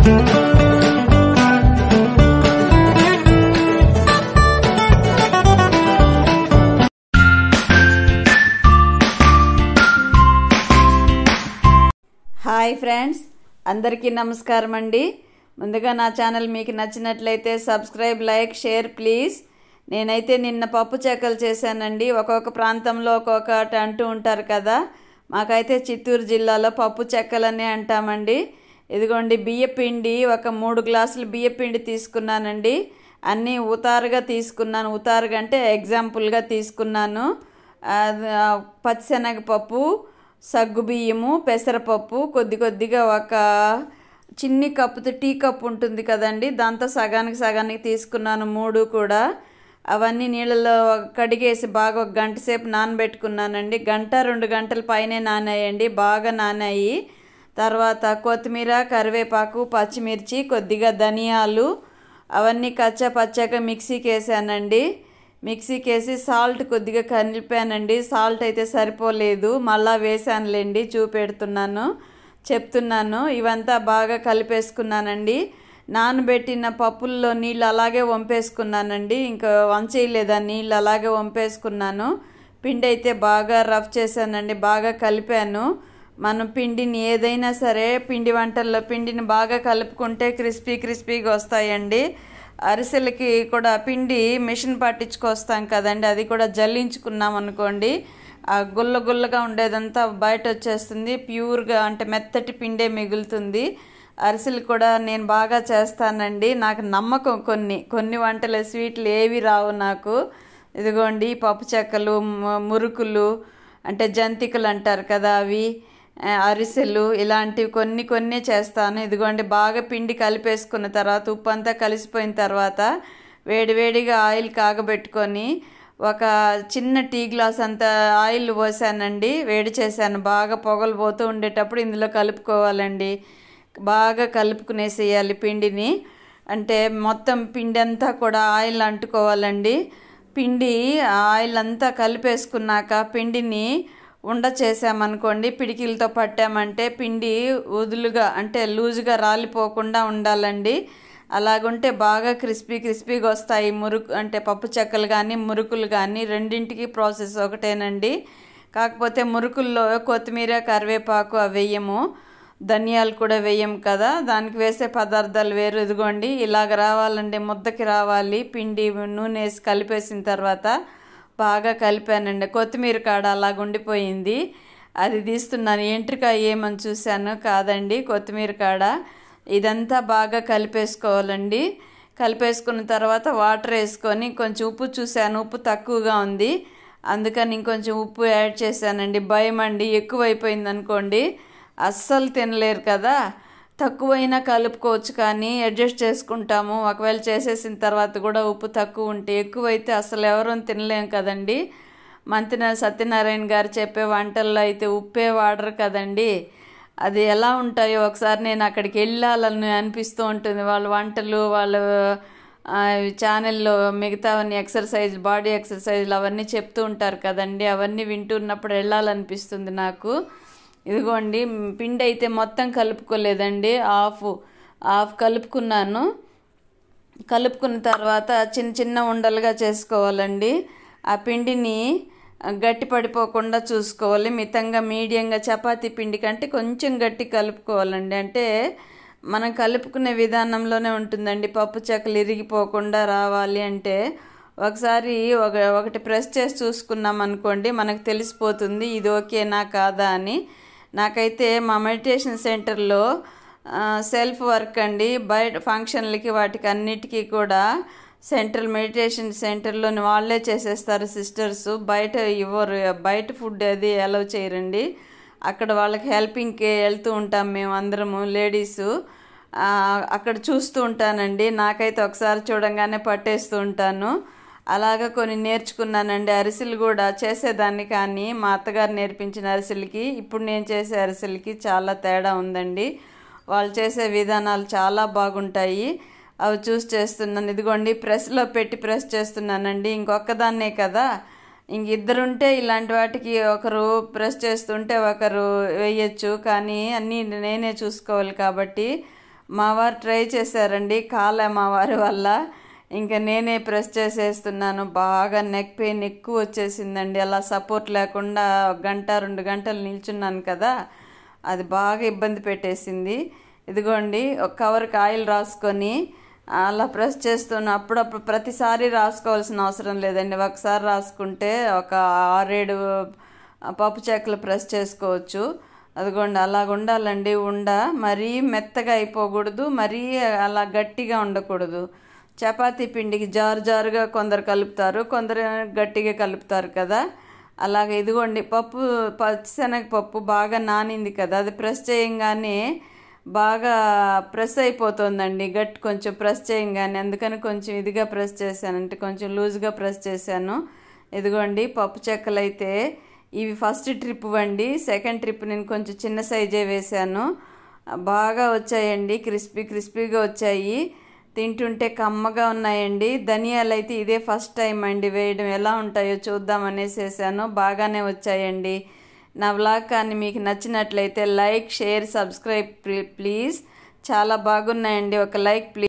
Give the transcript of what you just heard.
Hi friends, అందరికీ నమస్కారం అండి. ముందుగా నా ఛానల్ మీకు నచ్చినట్లయితే సబ్స్క్రైబ్, లైక్, షేర్ ప్లీజ్. నేనైతే నిన్న పప్పు చెక్కలు చేశానండి. ఒక్కొక్క ప్రాంతంలో ఒక్కొక్కటి అంటూ ఉంటారు కదా. మాకైతే చిత్తూరు జిల్లాలో పప్పు చెక్కలనే అంటామండి. ఇదిగోండి బియ్యపిండి, ఒక 3 గ్లాసులు బియ్యపిండి తీసుకున్నానండి. అన్నీ ఉతారుగా తీసుకున్నాను. ఉతారుగా అంటే ఎగ్జాంపుల్గా తీసుకున్నాను. పచ్చిశనగపప్పు, సగ్గుబియ్యము, పెసరపప్పు, కొద్దిగా ఒక చిన్ని కప్పుతో టీ కప్పు ఉంటుంది కదండి, దాంతో సగానికి తీసుకున్నాను. 3 కూడా అవన్నీ నీళ్ళలో కడిగేసి బాగా 1 గంట సేపు నానబెట్టుకున్నానండి. 1-2 గంటల పైనే నానాయండి, బాగా నానాయి. తర్వాత కొత్తిమీర, కరివేపాకు, పచ్చిమిర్చి, కొద్దిగా ధనియాలు అవన్నీ పచ్చాగా మిక్సీకి వేసానండి. మిక్సీకి వేసి సాల్ట్ కొద్దిగా కలిపానండి. సాల్ట్ అయితే సరిపోలేదు, మళ్ళా వేసానులేండి, చెప్తున్నాను. ఇవంతా బాగా కలిపేసుకున్నానండి. నానబెట్టిన పప్పుల్లో నీళ్ళు అలాగే వంపేసుకున్నానండి. ఇంకా వంచేయలేదా, నీళ్ళు అలాగే వంపేసుకున్నాను. పిండి అయితే బాగా రఫ్ చేశానండి, బాగా కలిపాను. మనం పిండిని ఏదైనా సరే పిండి వంటల్లో పిండిని బాగా కలుపుకుంటే క్రిస్పీగా వస్తాయండి. అరిసెలకి కూడా పిండి మిషన్ పట్టించుకొస్తాం కదండి, అది కూడా జల్లించుకున్నాం అనుకోండి, ఆ గుల్లగా ఉండేదంతా బయట వచ్చేస్తుంది. ప్యూర్గా అంటే మెత్తటి పిండే మిగులుతుంది. అరిసెలు కూడా నేను బాగా చేస్తానండి. నాకు నమ్మకం కొన్ని వంటలు, స్వీట్లు ఏవి రావు నాకు. ఇదిగోండి పప్పు చెక్కలు, మురుకులు అంటే జంతికలు అంటారు కదా, అవి అరిసెలు ఇలాంటివి కొన్ని చేస్తాను. ఇదిగోండి బాగా పిండి కలిపేసుకున్న తర్వాత, ఉప్పు అంతా కలిసిపోయిన తర్వాత వేడిగా ఆయిల్ కాగబెట్టుకొని ఒక చిన్న టీ గ్లాస్ అంత ఆయిల్ పోసానండి. వేడి చేశాను, బాగా పొగలు పోతూ ఉండేటప్పుడు ఇందులో కలుపుకోవాలండి. బాగా కలుపుకునేసేయాలి పిండిని. అంటే మొత్తం పిండి అంతా కూడా ఆయిల్ అంటుకోవాలండి. ఆయిల్ అంతా కలిపేసుకున్నాక పిండిని ఉండ చేసామనుకోండి, పిడికిలతో పట్టామంటే పిండి వదులుగా అంటే లూజుగా రాలిపోకుండా ఉండాలండి. అలాగుంటే బాగా క్రిస్పీగా వస్తాయి. అంటే పప్పు చెక్కలు కానీ మురుకులు కానీ రెండింటికి ప్రాసెస్ ఒకటేనండి. కాకపోతే మురుకుల్లో కొత్తిమీర, కరివేపాకు అవి వేయము, ధనియాలు కూడా వేయం కదా, దానికి వేసే పదార్థాలు వేరు. ఇదిగోండి ఇలాగ రావాలండి, ముద్దకి రావాలి. పిండి నూనె వేసి కలిపేసిన తర్వాత బాగా కలిపానండి. కొత్తిమీర కాడ అలాగ ఉండిపోయింది, అది తీస్తున్నాను. ఎంట్రికాయ ఏమని చూశాను, కాదండి కొత్తిమీర కాడ. ఇదంతా బాగా కలిపేసుకోవాలండి. కలిపేసుకున్న తర్వాత వాటర్ వేసుకొని కొంచెం ఉప్పు చూశాను, ఉప్పు తక్కువగా ఉంది, అందుకని ఇంకొంచెం ఉప్పు యాడ్ చేశానండి. భయం అండి, ఎక్కువైపోయింది అనుకోండి అస్సలు తినలేరు కదా. తక్కువైనా కలుపుకోవచ్చు, కానీ అడ్జస్ట్ చేసుకుంటాము. ఒకవేళ చేసేసిన తర్వాత కూడా ఉప్పు తక్కువ ఉంటే, ఎక్కువైతే అసలు ఎవరూ తినలేం కదండి. మంతిన సత్యనారాయణ గారు చెప్పే వంటల్లో అయితే ఉప్పే వాడరు కదండి. అది ఎలా ఉంటాయో ఒకసారి నేను అక్కడికి వెళ్ళాలని అనిపిస్తూ ఉంటుంది. వాళ్ళ వంటలు, వాళ్ళ ఛానల్లో మిగతావన్నీ బాడీ ఎక్సర్సైజ్లు అవన్నీ చెప్తూ ఉంటారు కదండి. అవన్నీ వింటున్నప్పుడు వెళ్ళాలనిపిస్తుంది నాకు. ఇదిగోండి పిండి అయితే మొత్తం కలుపుకోలేదండి, హాఫ్ కలుపుకున్నాను. కలుపుకున్న తర్వాత చిన్న ఉండలుగా చేసుకోవాలండి. ఆ పిండిని గట్టి పడిపోకుండా చూసుకోవాలి. మితంగా మీడియంగా, చపాతీ పిండి కంటే కొంచెం గట్టి కలుపుకోవాలండి. అంటే మనం కలుపుకునే విధానంలోనే ఉంటుందండి. పప్పు చెక్కలు ఇరిగిపోకుండా రావాలి అంటే ఒకసారి ఒకటి ప్రెస్ చేసి చూసుకున్నాం అనుకోండి, మనకు తెలిసిపోతుంది ఇది ఓకేనా కాదా అని. నాకైతే మా మెడిటేషన్ సెంటర్లో సెల్ఫ్ వర్క్ అండి, బయట ఫంక్షన్లకి వాటికి అన్నిటికీ కూడా మెడిటేషన్ సెంటర్లోని వాళ్ళే చేసేస్తారు సిస్టర్స్. బయట ఇవ్వరు, బయట ఫుడ్ అది అలౌ చేయరండి. అక్కడ వాళ్ళకి హెల్పింగ్కి వెళ్తూ ఉంటాం మేము అందరము లేడీసు. అక్కడ చూస్తూ ఉంటానండి. నాకైతే ఒకసారి చూడంగానే పట్టేస్తూ ఉంటాను. అలాగా కొన్ని నేర్చుకున్నానండి. అరిసెలు కూడా చేసేదాన్ని, కానీ మా అత్తగారు నేర్పించిన అరిసెలకి ఇప్పుడు నేను చేసే అరిసెలకి చాలా తేడా ఉందండి. వాళ్ళు చేసే విధానాలు చాలా బాగుంటాయి. అవి చూసి చేస్తున్నాను. ఇదిగోండి ప్రెస్లో పెట్టి ప్రెస్ చేస్తున్నానండి. ఇంకొక్కదాన్నే కదా, ఇద్దరుంటే ఇలాంటి వాటికి ఒకరు ప్రెస్ చేస్తుంటే ఒకరు వేయచ్చు, కానీ అన్నీ నేనే చూసుకోవాలి కాబట్టి మా వారు ట్రై చేశారండి, కాలే మా వారి వల్ల. ఇంకా నేనే ప్రెస్ చేసేస్తున్నాను. బాగా నెక్ పెయిన్ ఎక్కువ వచ్చేసిందండి. అలా సపోర్ట్ లేకుండా 1-2 గంటలు నిల్చున్నాను కదా, అది బాగా ఇబ్బంది పెట్టేసింది. ఇదిగోండి, ఒక కవర్కి ఆయిల్ రాసుకొని అలా ప్రెస్ చేస్తున్నా. అప్పుడప్పుడు ప్రతిసారి రాసుకోవాల్సిన అవసరం లేదండి. ఒకసారి రాసుకుంటే ఒక 6-7 పప్పు చెక్కలు ప్రెస్ చేసుకోవచ్చు. అదిగోండి, అలాగ ఉండాలండి. మరీ మెత్తగా అయిపోకూడదు, మరీ అలా గట్టిగా ఉండకూడదు. చపాతీ పిండికి జారుగా కొందరు కలుపుతారు, కొందరు గట్టిగా కలుపుతారు కదా. అలాగే ఇదిగోండి, పచ్చిశనగపప్పు బాగా నానింది కదా, అది ప్రెస్ చేయంగానే బాగా ప్రెస్ అయిపోతుందండి. కొంచెం ప్రెస్ చేయంగానే, అందుకని కొంచెం ఇదిగా ప్రెస్ చేశాను, అంటే కొంచెం లూజ్గా ప్రెస్ చేశాను. ఇదిగోండి, పప్పు చెక్కలు అయితే ఇవి ఫస్ట్ ట్రిప్ అండి. సెకండ్ ట్రిప్ నేను కొంచెం చిన్న సైజే వేశాను. బాగా వచ్చాయండి, క్రిస్పీగా వచ్చాయి. తింటుంటే కమ్మగా ఉన్నాయండి. ధనియాలు అయితే ఇదే ఫస్ట్ టైం అండి వేయడం, ఎలా ఉంటాయో చూద్దామనేసి వేసాను. బాగానే వచ్చాయండి. నా వ్లాగ్ కానీ మీకు నచ్చినట్లయితే లైక్, షేర్, సబ్స్క్రైబ్ ప్లీజ్. చాలా బాగున్నాయండి, ఒక లైక్ ప్లీజ్.